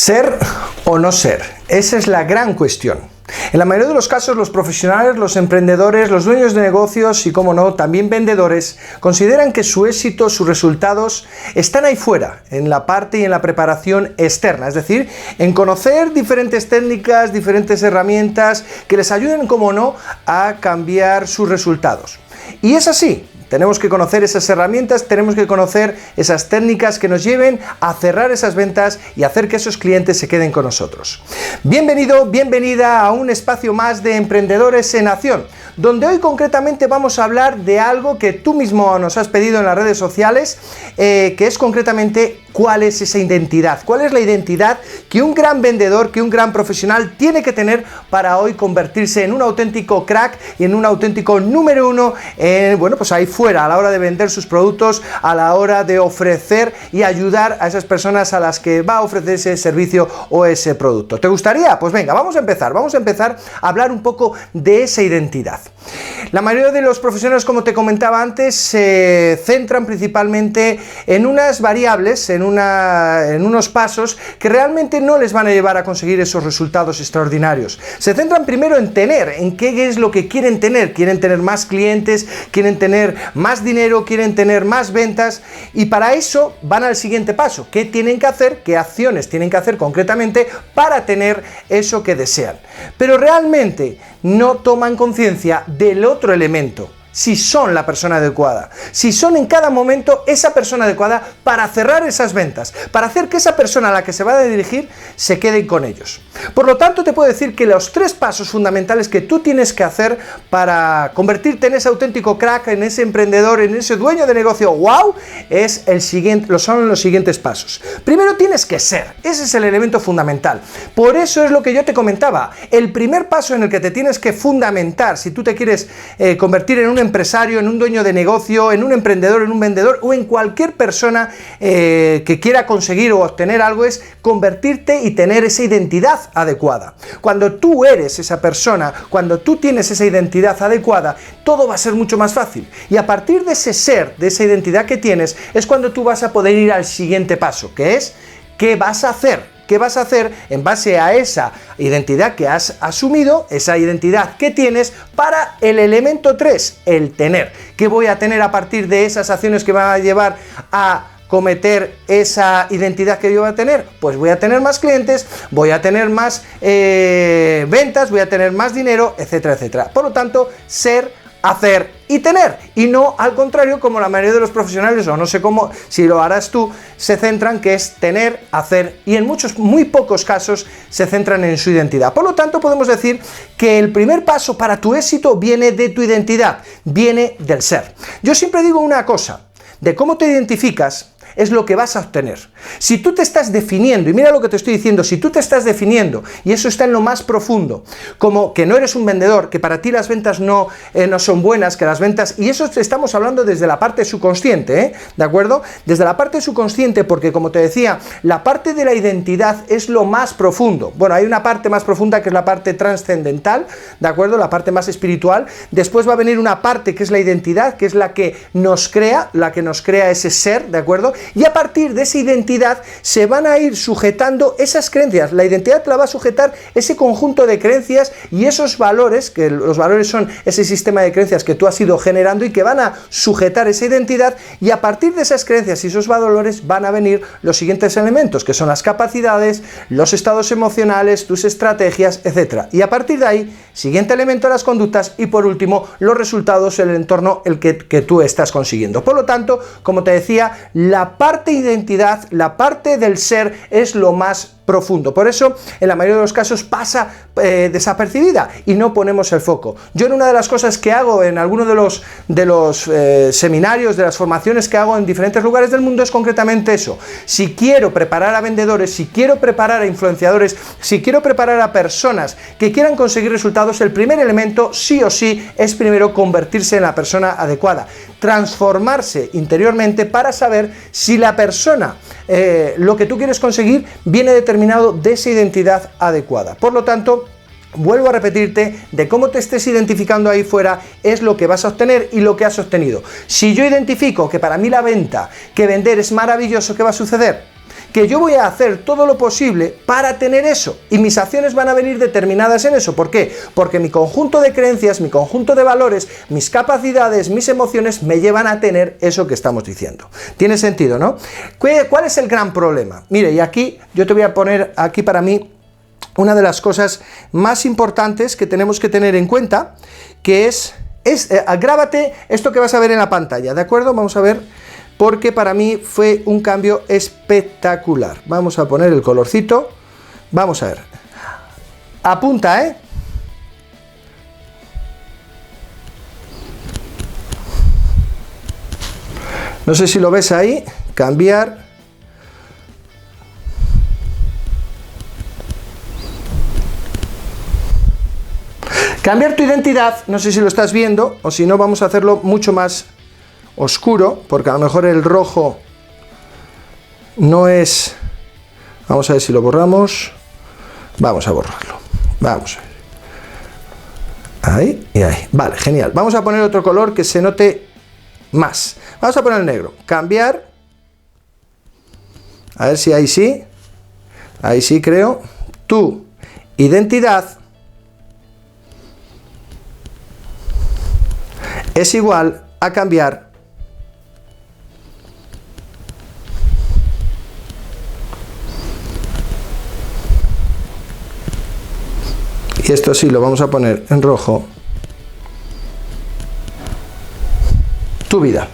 ¿Ser o no ser? Esa es la gran cuestión. En la mayoría de los casos, los profesionales, los emprendedores, los dueños de negocios y, como no, también vendedores, consideran que su éxito, sus resultados, están ahí fuera, en la parte y en la preparación externa, es decir, en conocer diferentes técnicas, diferentes herramientas que les ayuden, como no, a cambiar sus resultados. Y es así. Tenemos que conocer esas herramientas, tenemos que conocer esas técnicas que nos lleven a cerrar esas ventas y hacer que esos clientes se queden con nosotros. Bienvenido, bienvenida a un espacio más de Emprendedores en Acción, donde hoy concretamente vamos a hablar de algo que tú mismo nos has pedido en las redes sociales, que es concretamente cuál es esa identidad, cuál es la identidad que un gran vendedor, que un gran profesional tiene que tener para hoy convertirse en un auténtico crack y en un auténtico número uno, pues ahí fuera, a la hora de vender sus productos, a la hora de ofrecer y ayudar a esas personas a las que va a ofrecer ese servicio o ese producto. ¿Te gustaría? Pues venga, vamos a empezar a hablar un poco de esa identidad. La mayoría de los profesionales, como te comentaba antes, se centran principalmente en unas variables, en unos pasos que realmente no les van a llevar a conseguir esos resultados extraordinarios. Se centran primero en qué es lo que quieren tener más clientes, quieren tener más dinero, quieren tener más ventas, y para eso van al siguiente paso. ¿Qué tienen que hacer? ¿Qué acciones tienen que hacer concretamente para tener eso que desean? Pero realmente no toman conciencia del otro elemento. Si son la persona adecuada, si son en cada momento esa persona adecuada para cerrar esas ventas, para hacer que esa persona a la que se va a dirigir se quede con ellos. Por lo tanto, te puedo decir que los 3 pasos fundamentales que tú tienes que hacer para convertirte en ese auténtico crack, en ese emprendedor, en ese dueño de negocio, wow, son los siguientes pasos. Primero tienes que ser, ese es el elemento fundamental. Por eso es lo que yo te comentaba, el primer paso en el que te tienes que fundamentar, si tú te quieres convertir en un empresario, en un dueño de negocio, en un emprendedor, en un vendedor o en cualquier persona que quiera conseguir o obtener algo, es convertirte y tener esa identidad adecuada. Cuando tú eres esa persona, cuando tú tienes esa identidad adecuada, todo va a ser mucho más fácil. Y a partir de ese ser, de esa identidad que tienes, es cuando tú vas a poder ir al siguiente paso, que es ¿qué vas a hacer? ¿Qué vas a hacer en base a esa identidad que has asumido, esa identidad que tienes, para el elemento 3, el tener? ¿Qué voy a tener a partir de esas acciones que van a llevar a cometer esa identidad que yo voy a tener? Pues voy a tener más clientes, voy a tener más ventas, voy a tener más dinero, etcétera, etcétera. Por lo tanto, ser, hacer y tener, y no al contrario, como la mayoría de los profesionales, o no sé cómo, si lo harás tú, se centran, que es tener, hacer, y en muy pocos casos se centran en su identidad. Por lo tanto, podemos decir que el primer paso para tu éxito viene de tu identidad, viene del ser. Yo siempre digo una cosa, de cómo te identificas es lo que vas a obtener. Si tú te estás definiendo, y mira lo que te estoy diciendo, si tú te estás definiendo, y eso está en lo más profundo, como que no eres un vendedor, que para ti las ventas no son buenas, que las ventas, y eso estamos hablando desde la parte subconsciente, ¿de acuerdo? Desde la parte subconsciente, porque como te decía, la parte de la identidad es lo más profundo. Bueno, hay una parte más profunda que es la parte trascendental, ¿de acuerdo? La parte más espiritual. Después va a venir una parte que es la identidad, que es la que nos crea ese ser, ¿de acuerdo? Y a partir de esa identidad se van a ir sujetando esas creencias. La identidad te la va a sujetar ese conjunto de creencias y esos valores, que los valores son ese sistema de creencias que tú has ido generando y que van a sujetar esa identidad, y a partir de esas creencias y esos valores van a venir los siguientes elementos, que son las capacidades, los estados emocionales, tus estrategias, etc. Y a partir de ahí, siguiente elemento, las conductas, y por último, los resultados, el entorno que tú estás consiguiendo. Por lo tanto, como te decía, la parte identidad, la parte del ser es lo más profundo. Por eso, en la mayoría de los casos pasa desapercibida y no ponemos el foco. Yo, en una de las cosas que hago en alguno de los seminarios, de las formaciones que hago en diferentes lugares del mundo, es concretamente eso. Si quiero preparar a vendedores, si quiero preparar a influenciadores, si quiero preparar a personas que quieran conseguir resultados, el primer elemento, sí o sí, es primero convertirse en la persona adecuada, transformarse interiormente para saber si la persona, lo que tú quieres conseguir, viene determinado de esa identidad adecuada. Por lo tanto, vuelvo a repetirte, de cómo te estés identificando ahí fuera es lo que vas a obtener y lo que has obtenido. Si yo identifico que para mí la venta, que vender es maravilloso, ¿qué va a suceder? que yo voy a hacer todo lo posible para tener eso, y mis acciones van a venir determinadas en eso. ¿Por qué? Porque mi conjunto de creencias, mi conjunto de valores, mis capacidades, mis emociones me llevan a tener eso que estamos diciendo. ¿Tiene sentido, no? ¿Cuál es el gran problema? Mire, y aquí yo te voy a poner aquí para mí una de las cosas más importantes que tenemos que tener en cuenta, que es grábate esto que vas a ver en la pantalla, ¿de acuerdo? Vamos a ver, porque para mí fue un cambio espectacular. Vamos a poner el colorcito, vamos a ver. Apunta, ¿eh? No sé si lo ves ahí, cambiar. Cambiar tu identidad, no sé si lo estás viendo, o si no vamos a hacerlo mucho más oscuro, porque a lo mejor el rojo no es... Vamos a ver si lo borramos. Vamos a borrarlo. Vamos a ver. Ahí y ahí. Vale, genial. Vamos a poner otro color que se note más. Vamos a poner el negro. Cambiar. A ver si ahí sí. Ahí sí creo. Tu identidad es igual a cambiar y esto sí lo vamos a poner en rojo, tu vida.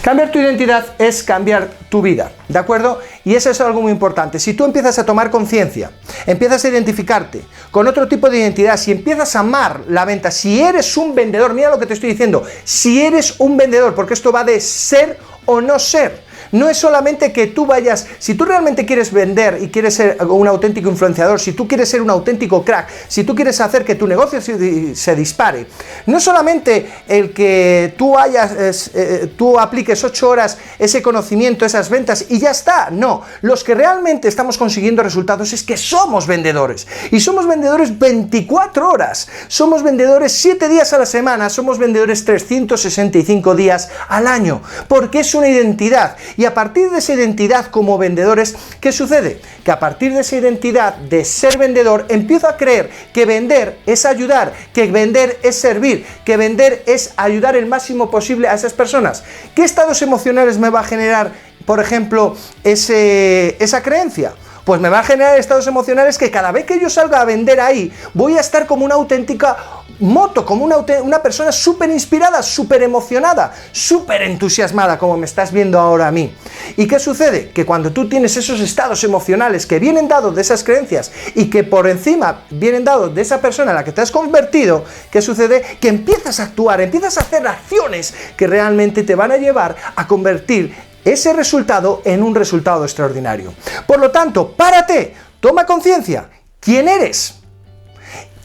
Cambiar tu identidad es cambiar tu vida, ¿de acuerdo? Y eso es algo muy importante. Si tú empiezas a tomar conciencia, empiezas a identificarte con otro tipo de identidad, si empiezas a amar la venta, si eres un vendedor, mira lo que te estoy diciendo, si eres un vendedor, porque esto va de ser o no ser. No es solamente que tú vayas, si tú realmente quieres vender y quieres ser un auténtico influenciador, si tú quieres ser un auténtico crack, si tú quieres hacer que tu negocio se dispare, no solamente el que tú apliques 8 horas ese conocimiento, esas ventas y ya está, no, los que realmente estamos consiguiendo resultados es que somos vendedores, y somos vendedores 24 horas, somos vendedores 7 días a la semana, somos vendedores 365 días al año, porque es una identidad. Y a partir de esa identidad como vendedores, ¿qué sucede? Que a partir de esa identidad de ser vendedor, empiezo a creer que vender es ayudar, que vender es servir, que vender es ayudar el máximo posible a esas personas. ¿Qué estados emocionales me va a generar, por ejemplo, esa creencia? Pues me va a generar estados emocionales que cada vez que yo salga a vender ahí, voy a estar como una auténtica moto, como una persona súper inspirada, súper emocionada, súper entusiasmada, como me estás viendo ahora a mí. ¿Y qué sucede? Que cuando tú tienes esos estados emocionales que vienen dados de esas creencias y que por encima vienen dados de esa persona en la que te has convertido, ¿qué sucede? Que empiezas a actuar, empiezas a hacer acciones que realmente te van a llevar a convertir ese resultado en un resultado extraordinario. Por lo tanto, párate, toma conciencia. ¿Quién eres?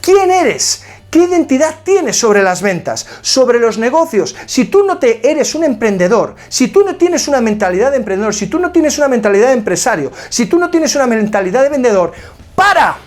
¿Quién eres? ¿Qué identidad tienes sobre las ventas, sobre los negocios? Si tú no eres un emprendedor, si tú no tienes una mentalidad de emprendedor, si tú no tienes una mentalidad de empresario, si tú no tienes una mentalidad de vendedor, ¡para!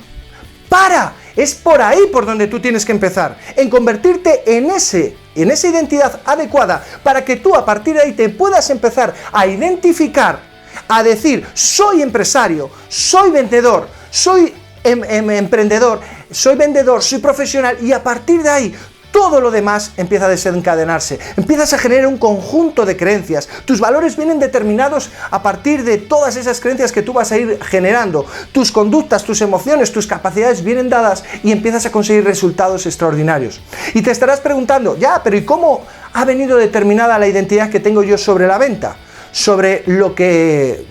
Es por ahí por donde tú tienes que empezar, en convertirte en esa identidad adecuada para que tú a partir de ahí te puedas empezar a identificar, a decir, soy empresario, soy vendedor, soy emprendedor, soy vendedor, soy profesional, y a partir de ahí todo lo demás empieza a desencadenarse, empiezas a generar un conjunto de creencias, tus valores vienen determinados a partir de todas esas creencias que tú vas a ir generando, tus conductas, tus emociones, tus capacidades vienen dadas y empiezas a conseguir resultados extraordinarios. Y te estarás preguntando, ya, pero ¿y cómo ha venido determinada la identidad que tengo yo sobre la venta? Sobre lo que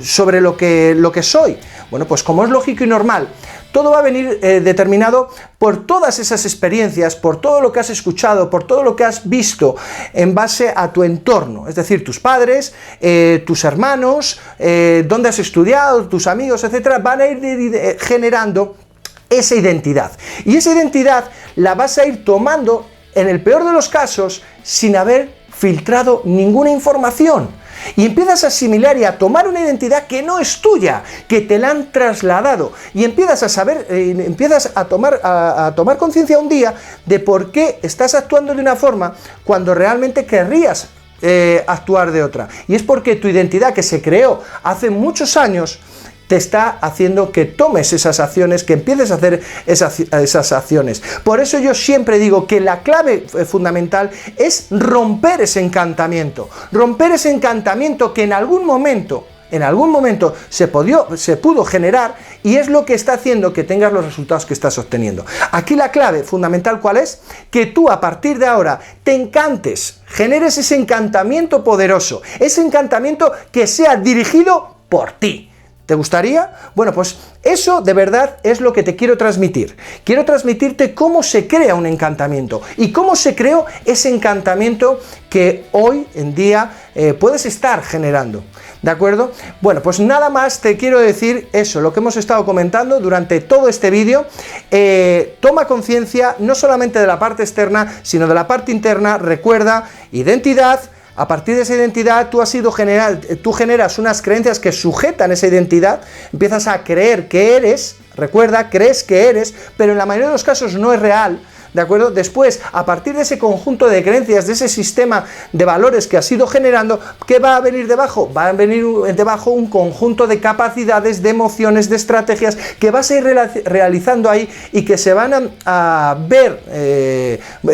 soy. Bueno, pues como es lógico y normal, todo va a venir determinado por todas esas experiencias, por todo lo que has escuchado, por todo lo que has visto en base a tu entorno, es decir, tus padres, tus hermanos, dónde has estudiado, tus amigos, etcétera, van a ir generando esa identidad. Y esa identidad la vas a ir tomando, en el peor de los casos, sin haber filtrado ninguna información. Y empiezas a asimilar y a tomar una identidad que no es tuya, que te la han trasladado, y empiezas a saber, empiezas a tomar conciencia un día de por qué estás actuando de una forma cuando realmente querrías actuar de otra. Y es porque tu identidad, que se creó hace muchos años, te está haciendo que tomes esas acciones, que empieces a hacer esas acciones. Por eso yo siempre digo que la clave fundamental es romper ese encantamiento que en algún momento se pudo generar, y es lo que está haciendo que tengas los resultados que estás obteniendo. Aquí la clave fundamental, ¿cuál es? Que tú a partir de ahora te encantes, generes ese encantamiento poderoso, ese encantamiento que sea dirigido por ti. ¿Te gustaría? Bueno, pues eso de verdad es lo que te quiero transmitir. Quiero transmitirte cómo se crea un encantamiento y cómo se creó ese encantamiento que hoy en día puedes estar generando. ¿De acuerdo? Bueno, pues nada más te quiero decir eso, lo que hemos estado comentando durante todo este vídeo. Toma conciencia no solamente de la parte externa, sino de la parte interna. Recuerda, identidad. A partir de esa identidad tú generas unas creencias que sujetan esa identidad, empiezas a creer que eres, recuerda, crees que eres, pero en la mayoría de los casos no es real. ¿De acuerdo? Después, a partir de ese conjunto de creencias, de ese sistema de valores que has ido generando, ¿qué va a venir debajo? Va a venir debajo un conjunto de capacidades, de emociones, de estrategias que vas a ir realizando ahí y que se van a ver,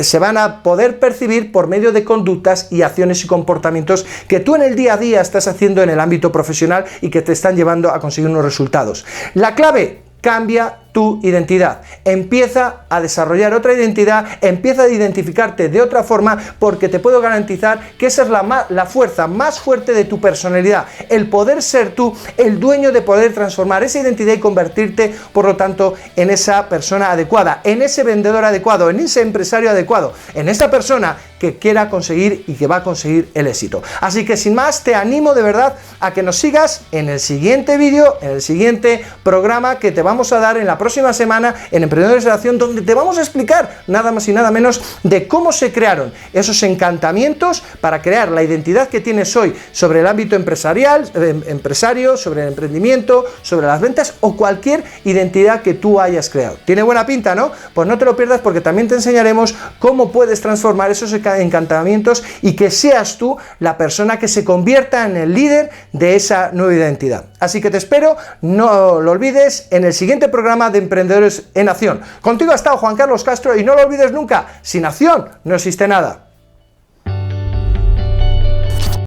se van a poder percibir por medio de conductas y acciones y comportamientos que tú en el día a día estás haciendo en el ámbito profesional y que te están llevando a conseguir unos resultados. La clave: cambia tu identidad, empieza a desarrollar otra identidad, empieza a identificarte de otra forma, porque te puedo garantizar que esa es la fuerza más fuerte de tu personalidad, el poder ser tú, el dueño de poder transformar esa identidad y convertirte, por lo tanto, en esa persona adecuada, en ese vendedor adecuado, en ese empresario adecuado, en esa persona que quiera conseguir y que va a conseguir el éxito. Así que sin más, te animo de verdad a que nos sigas en el siguiente vídeo, en el siguiente programa que te vamos a dar en la próxima semana en Emprendedores de Acción, donde te vamos a explicar nada más y nada menos de cómo se crearon esos encantamientos para crear la identidad que tienes hoy sobre el ámbito empresarial, sobre el emprendimiento, sobre las ventas o cualquier identidad que tú hayas creado. ¿Tiene buena pinta, no? Pues no te lo pierdas, porque también te enseñaremos cómo puedes transformar esos encantamientos y que seas tú la persona que se convierta en el líder de esa nueva identidad. Así que te espero, no lo olvides, en el siguiente programa de Emprendedores en Acción. Contigo ha estado Juan Carlos Castro, y no lo olvides nunca: sin acción no existe nada.